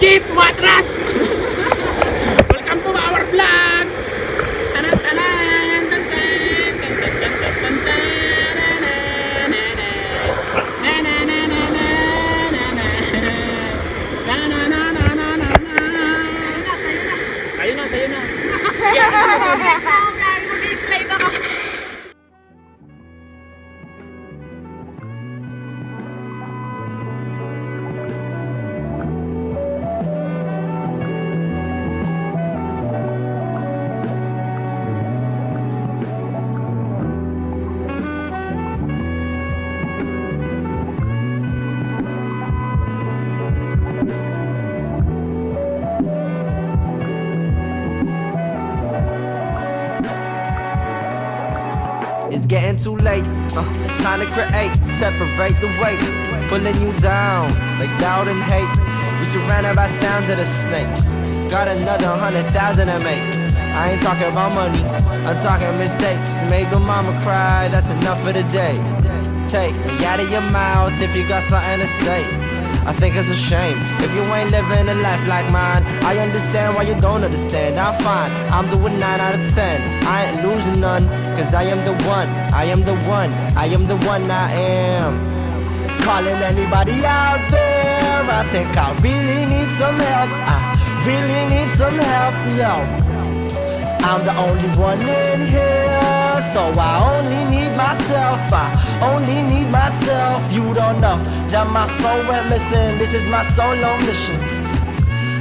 Jeep Matras! Welcome to our vlog! Tanan, tanan, tan, tan, tan, tan, tan, tan, tan, tan, na, na, na, na, na, na, na, na, na, na, na, na, na, na. Sa'yo na, sa'yo na. Mag-slide ako. It's getting too late, time to create, separate the weight, pulling you down like doubt and hate. We surrounded by sounds of the snakes, got another 100,000 to make. I ain't talking about money, I'm talking mistakes. Made my mama cry, that's enough for the day. Take me out of your mouth if you got something to say. I think it's a shame if you ain't living a life like mine. I understand why you don't understand. I'm fine, I'm doing 9 out of 10. I ain't losing none, cause I am the one. I am the one, I am the one I am. Calling anybody out there, I think I really need some help. I really need some help, yo. I'm the only one in here, so I only need myself. I only need myself. You don't know that my soul went missing. This is my solo mission.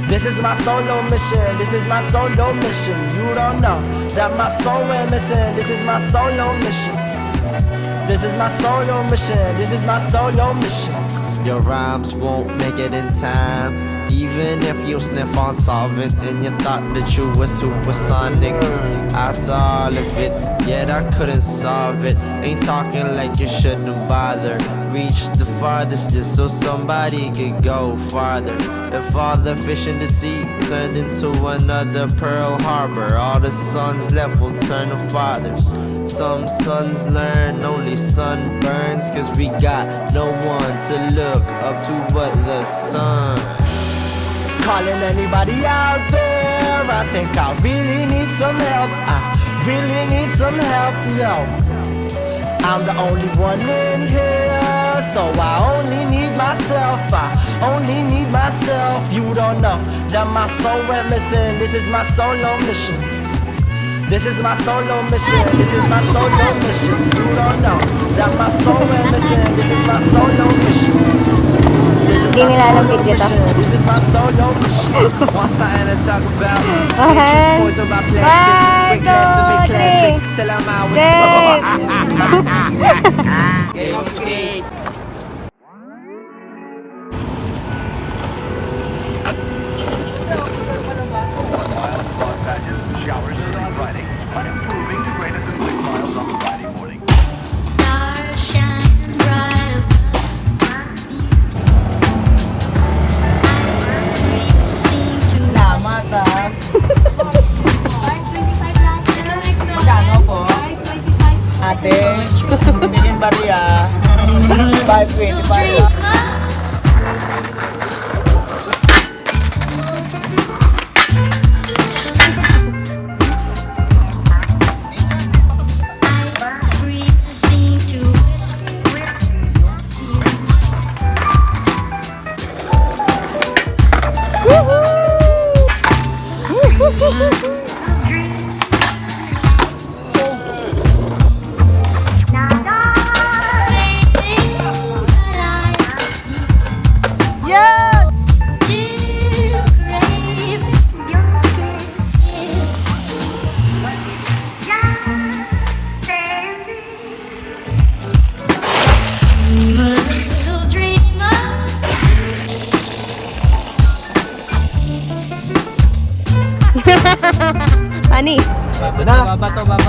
This is my solo mission. This is my solo mission. You don't know that my soul went missing. This is my solo mission. This is my solo mission. This is my solo mission. Your rhymes won't make it in time. Even if you sniff on solvent and you thought that you were supersonic, I saw all of it, yet I couldn't solve it. Ain't talking like you shouldn't bother. Reach the farthest just so somebody could go farther. If all the fish in the sea turned into another Pearl Harbor, all the sons left will turn to fathers. Some sons learn, only sun burns, cause we got no one to look up to but the sun. Calling anybody out there, I think I really need some help. I really need some help, yo. I'm the only one in here, so I only need myself. I only need myself. You don't know that my soul went missing. This is my solo mission. This is my solo mission. This is my solo mission. You don't know that my soul went missing. This is my solo mission. Hindi nilalapit dito. This is my solo mission. Want something to talk about? Ahead. Boys about 1, plastic. Break glass to make 2, 3. classics till I'm out with Game skate! Showers are on Friday, but improving to greater than 6 miles on Friday morning. Stars shining bright above me. I seem to Salamat ah. 525 lang. Magkano po? 525. Ate, bilhin bariya. 525 dream lang. of. I breathe to seem to whisper. Yeah! Funny. Babato, babato.